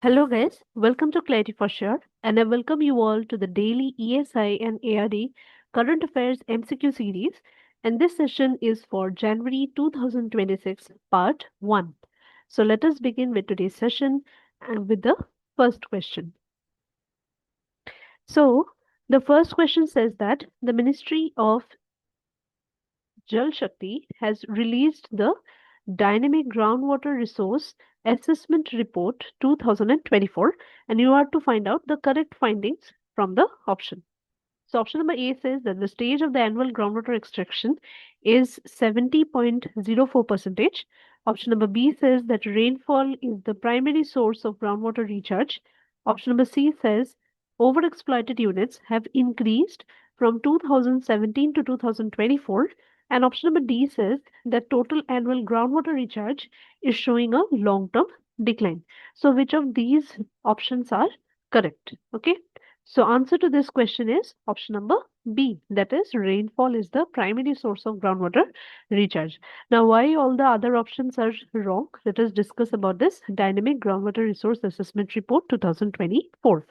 Hello guys, welcome to Clarity for Sure, and I welcome you all to the daily ESI and ARD Current Affairs MCQ series. And this session is for January 2026, Part 1. So let us begin with today's session and with the first question. So the first question says that the Ministry of Jal Shakti has released the Dynamic Groundwater Resource Assessment Report 2024, and you are to find out the correct findings from the option. So option number A says that the stage of the annual groundwater extraction is 70.04%. Option number B says that rainfall is the primary source of groundwater recharge. Option number C says overexploited units have increased from 2017 to 2024. And option number D says that total annual groundwater recharge is showing a long-term decline. So which of these options are correct? Okay. So answer to this question is option number B, that is rainfall is the primary source of groundwater recharge. Now why all the other options are wrong? Let us discuss about this Dynamic Groundwater Resource Assessment Report 2024.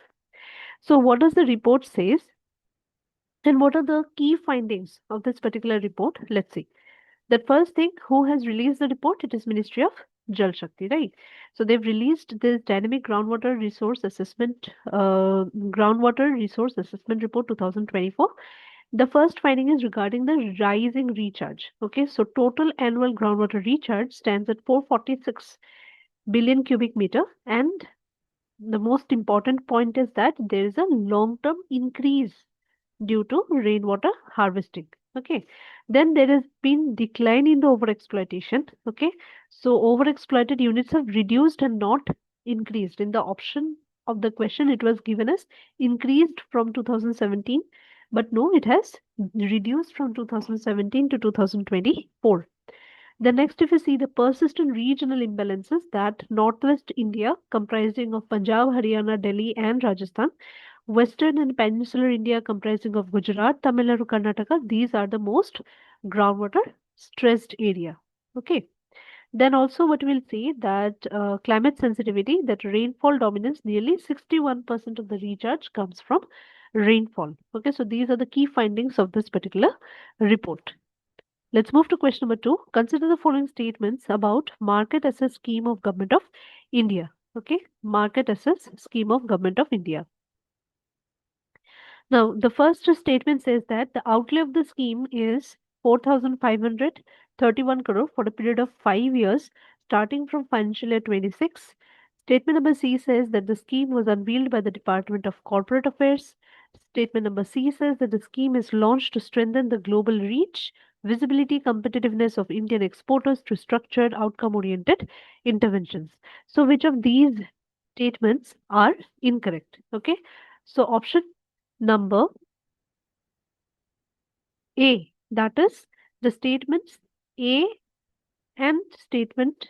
So what does the report says and what are the key findings of this particular report? Let's see. That first thing, who has released the report? It is Ministry of Jal Shakti, right? So they've released this Dynamic Groundwater Resource Assessment Report 2024. The first finding is regarding the rising recharge. Okay, so total annual groundwater recharge stands at 446 billion cubic meter, and the most important point is that there is a long-term increase due to rainwater harvesting. Okay, then there has been decline in the overexploitation. Okay, so overexploited units have reduced and not increased. In the option of the question, it was given as increased from 2017, but no, it has reduced from 2017 to 2024. The next, if you see the persistent regional imbalances, that Northwest India, comprising of Punjab, Haryana, Delhi, and Rajasthan, Western and Peninsular India, comprising of Gujarat, Tamil Nadu, Karnataka, these are the most groundwater stressed area. Okay. Then also what we'll see that climate sensitivity, that rainfall dominance, nearly 61% of the recharge comes from rainfall. Okay, so these are the key findings of this particular report. Let's move to question number 2. Consider the following statements about market access scheme of Government of India. Okay, market access scheme of Government of India. Now, the first statement says that the outlay of the scheme is 4,531 crore for a period of 5 years, starting from financial year 26. Statement number C says that the scheme was unveiled by the Department of Corporate Affairs. Statement number C says that the scheme is launched to strengthen the global reach, visibility, competitiveness of Indian exporters through structured, outcome-oriented interventions. So, which of these statements are incorrect? Okay. So, option number A, that is the statements A and statement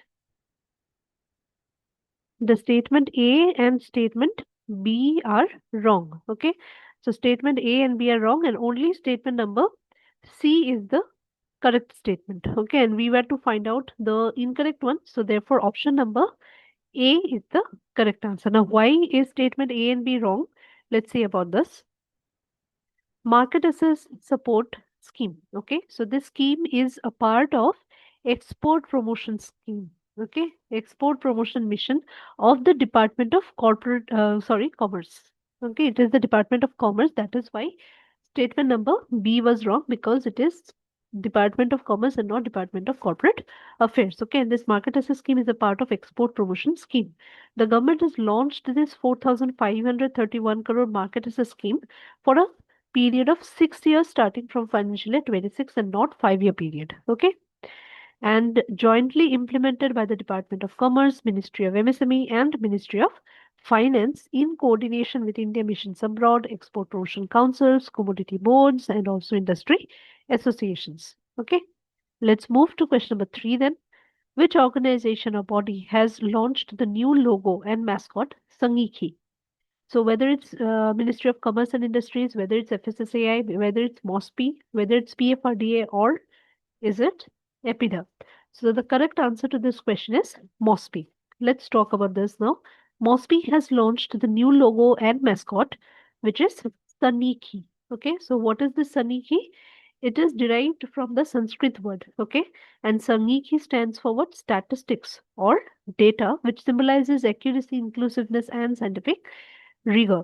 A and statement B are wrong. Okay, so statement A and B are wrong, and only statement number C is the correct statement. Okay, and we were to find out the incorrect one, so therefore option number A is the correct answer. Now, why is statement A and B wrong? Let's see about this. Market access support scheme. Okay, so this scheme is a part of export promotion scheme. Okay, export promotion mission of the Department of Commerce. Okay, it is the Department of Commerce. That is why statement number B was wrong, because it is Department of Commerce and not Department of Corporate Affairs. Okay, and this market access scheme is a part of export promotion scheme. The government has launched this 4,531 crore market access scheme for a period of 6 years starting from financial year 26 and not 5-year period. Okay, and jointly implemented by the Department of Commerce, Ministry of MSME, and Ministry of Finance in coordination with India Missions Abroad, Export Promotion Councils, commodity boards, and also industry associations. Okay, let's move to question number 3 then. Which organization or body has launched the new logo and mascot, Sangikhi? So whether it's Ministry of Commerce and Industries, whether it's FSSAI, whether it's MoSPI, whether it's PFRDA, or is it EPIDA? So the correct answer to this question is MoSPI. Let's talk about this now. MoSPI has launched the new logo and mascot, which is Saniki. Okay, so what is the Saniki? It is derived from the Sanskrit word. Okay, and Saniki stands for what? Statistics or data, which symbolizes accuracy, inclusiveness, and scientific rigor.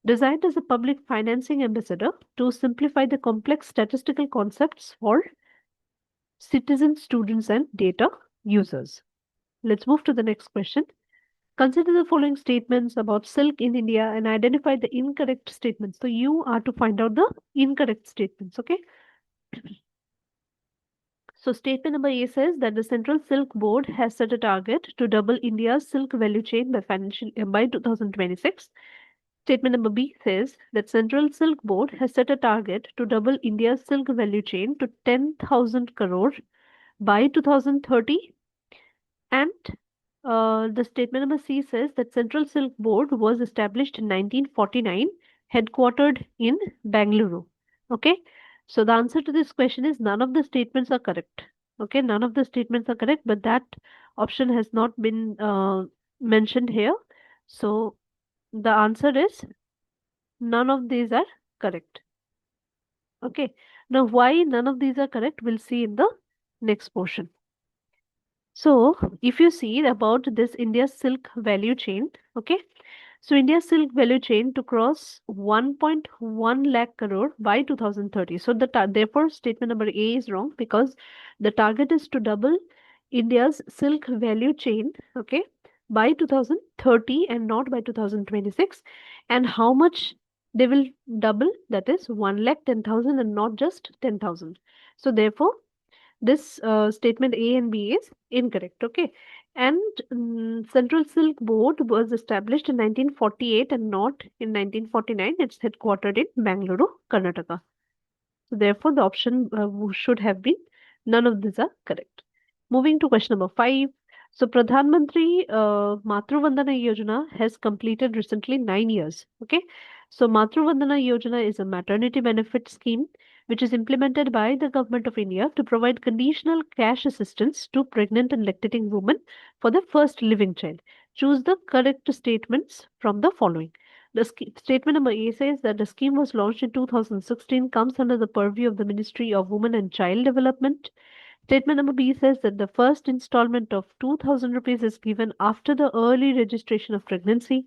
Designed as a public financing ambassador to simplify the complex statistical concepts for citizens, students, and data users. Let's move to the next question. Consider the following statements about silk in India and identify the incorrect statements. So you are to find out the incorrect statements, okay? So statement number A says that the Central Silk Board has set a target to double India's silk value chain by 2026. Statement number B says that Central Silk Board has set a target to double India's silk value chain to 10,000 crore by 2030. And the statement number C says that Central Silk Board was established in 1949, headquartered in Bangalore. Okay, so the answer to this question is none of the statements are correct. Okay, none of the statements are correct, but that option has not been mentioned here. So the answer is none of these are correct. Okay, now why none of these are correct, we'll see in the next portion. So, if you see about this India's silk value chain, okay, so India's silk value chain to cross 1.1 lakh crore by 2030. So, therefore, statement number A is wrong because the target is to double India's silk value chain, okay, by 2030 and not by 2026. And how much they will double? That is 1 lakh 10,000 and not just 10,000. So, therefore, this statement A and B is incorrect. Okay. And Central Silk Board was established in 1948 and not in 1949. It's headquartered in Bangalore, Karnataka. So therefore, the option should have been none of these are correct. Moving to question number 5. So Pradhan Mantri Matru Vandana Yojana has completed recently 9 years. Okay. So Matru Vandana Yojana is a maternity benefit scheme which is implemented by the government of India to provide conditional cash assistance to pregnant and lactating women for their first living child. Choose the correct statements from the following. The statement number A says that the scheme was launched in 2016, comes under the purview of the Ministry of Women and Child Development. Statement number B says that the first installment of 2,000 rupees is given after the early registration of pregnancy.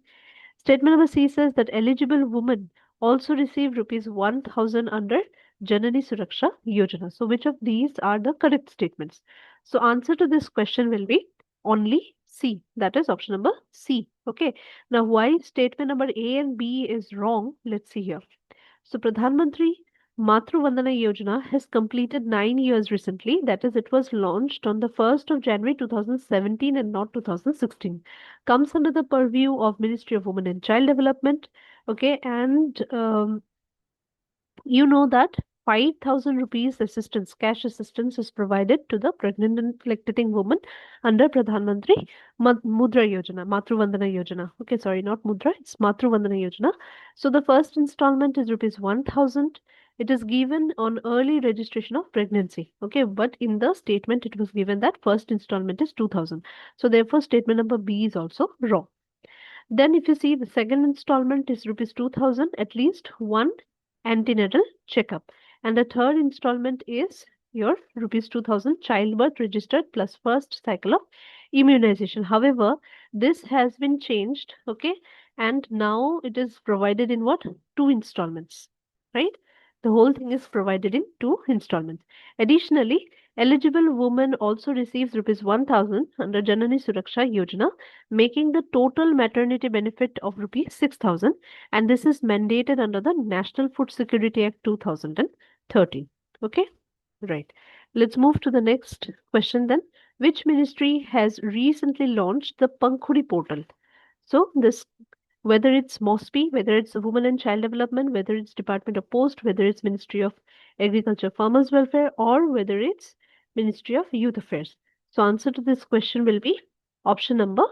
Statement number C says that eligible women also receive rupees 1,000 under Janani Suraksha Yojana. So which of these are the correct statements? So answer to this question will be only C. That is option number C. Okay. Now why statement number A and B is wrong? Let's see here. So Pradhan Mantri Matru Vandana Yojana has completed 9 years recently. That is, it was launched on the 1st of January 2017 and not 2016. Comes under the purview of Ministry of Women and Child Development. Okay, and you know that 5,000 rupees assistance, cash assistance is provided to the pregnant and lactating woman under Pradhan Mantri Mudra Yojana, Matru Vandana Yojana. Okay, sorry, not Mudra, it's Matru Vandana Yojana. So the first installment is rupees 1,000. It is given on early registration of pregnancy. Okay, but in the statement it was given that first installment is 2,000. So therefore statement number B is also wrong. Then if you see the second installment is rupees 2,000, at least one antenatal checkup. And the third installment is your rupees 2,000 childbirth registered plus first cycle of immunization. However, this has been changed, okay? And now it is provided in what? Two installments, right? The whole thing is provided in two installments. Additionally, eligible woman also receives rupees 1,000 under Janani Suraksha Yojana, making the total maternity benefit of rupees 6,000, and this is mandated under the National Food Security Act 2013. Okay, right. Let's move to the next question then. Which ministry has recently launched the Pankhudi portal? So this, whether it's MoSPI, whether it's Women and Child Development, whether it's Department of Post, whether it's Ministry of Agriculture, Farmers Welfare, or whether it's Ministry of Youth Affairs. So answer to this question will be option number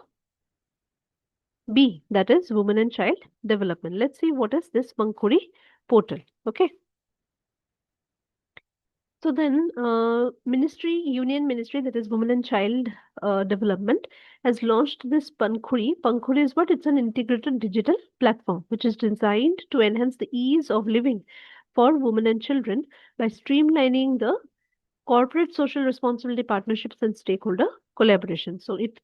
B, that is Women and Child Development. Let's see what is this Pankhudi portal. Okay. So then, Union Ministry, that is Women and Child Development, has launched this Pankhudi. Pankhudi is what? It's an integrated digital platform which is designed to enhance the ease of living for women and children by streamlining the corporate social responsibility partnerships and stakeholder collaboration. So it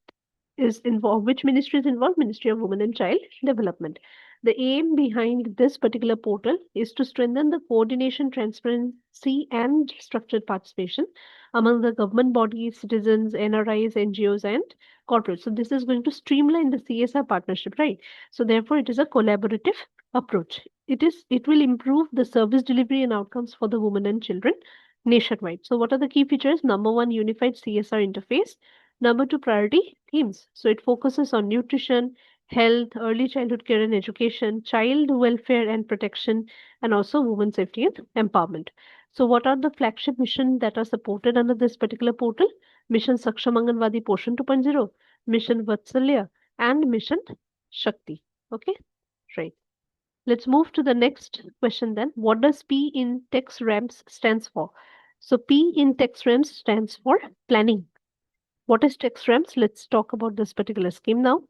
is involved, which ministry is involved? Ministry of Women and Child Development. The aim behind this particular portal is to strengthen the coordination, transparency, and structured participation among the government bodies, citizens, NRIs, NGOs, and corporates. So this is going to streamline the CSR partnership, right? So therefore, it is a collaborative approach. It will improve the service delivery and outcomes for the women and children nationwide. So what are the key features? Number one, unified CSR interface. Number two, priority themes. So it focuses on nutrition, health, early childhood care and education, child welfare and protection, and also women safety and empowerment. So what are the flagship missions that are supported under this particular portal? Mission Saksham Anganwadi Poshan 2.0, Mission Vatsalya, and Mission Shakti. Okay, right. Let's move to the next question then. What does P in Tex-RAMPS stands for? So P in Tex-RAMPS stands for planning. What is Tex-RAMPS? Let's talk about this particular scheme now.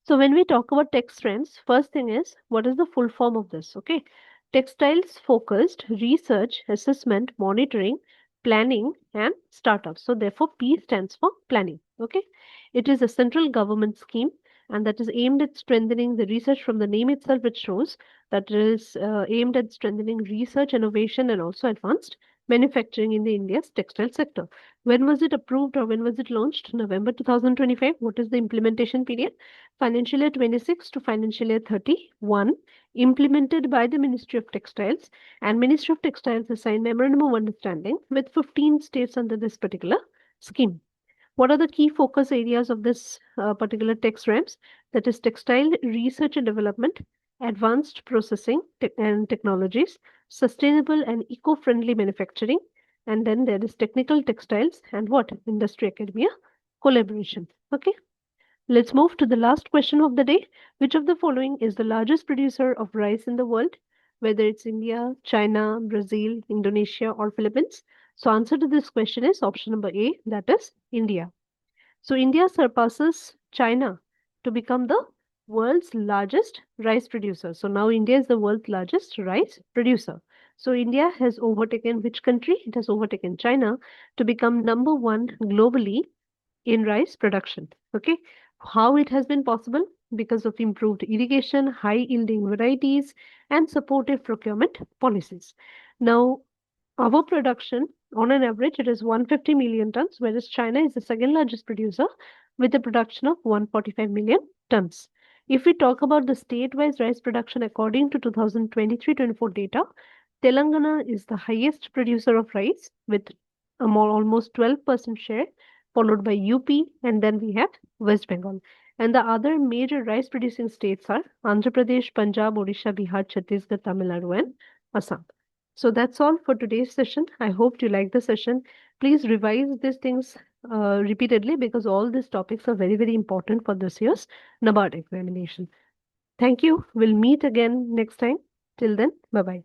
So when we talk about Tex-RAMPS, first thing is, what is the full form of this? Okay. Textiles focused research, assessment, monitoring, planning, and startups. So therefore, P stands for planning. Okay. It is a central government scheme and that is aimed at strengthening the research. From the name itself, it shows that it is aimed at strengthening research, innovation, and also advanced manufacturing in the India's textile sector. When was it approved or when was it launched? November 2025. What is the implementation period? Financial year 26 to financial year 31. Implemented by the Ministry of Textiles, and Ministry of Textiles has signed memorandum of understanding with 15 states under this particular scheme. What are the key focus areas of this particular Tex-RAMPS? That is textile research and development, advanced processing and technologies, sustainable and eco-friendly manufacturing, and then there is technical textiles and what? Industry academia collaboration. Okay. Let's move to the last question of the day. Which of the following is the largest producer of rice in the world? Whether it's India, China, Brazil, Indonesia, or Philippines. So answer to this question is option number A, that is India. So India surpasses China to become the world's largest rice producer. So now India is the world's largest rice producer. So India has overtaken which country? It has overtaken China to become number one globally in rice production. Okay. How it has been possible? Because of improved irrigation, high yielding varieties, and supportive procurement policies. Now, our production, on an average, it is 150 million tons, whereas China is the second largest producer with a production of 145 million tons. If we talk about the state-wise rice production according to 2023-24 data, Telangana is the highest producer of rice with almost 12% share, followed by UP, and then we have West Bengal. And the other major rice producing states are Andhra Pradesh, Punjab, Odisha, Bihar, Chhattisgarh, Tamil Nadu, and Assam. So that's all for today's session. I hope you like the session. Please revise these things repeatedly because all these topics are very, very important for this year's NABARD examination. Thank you. We'll meet again next time. Till then, bye-bye.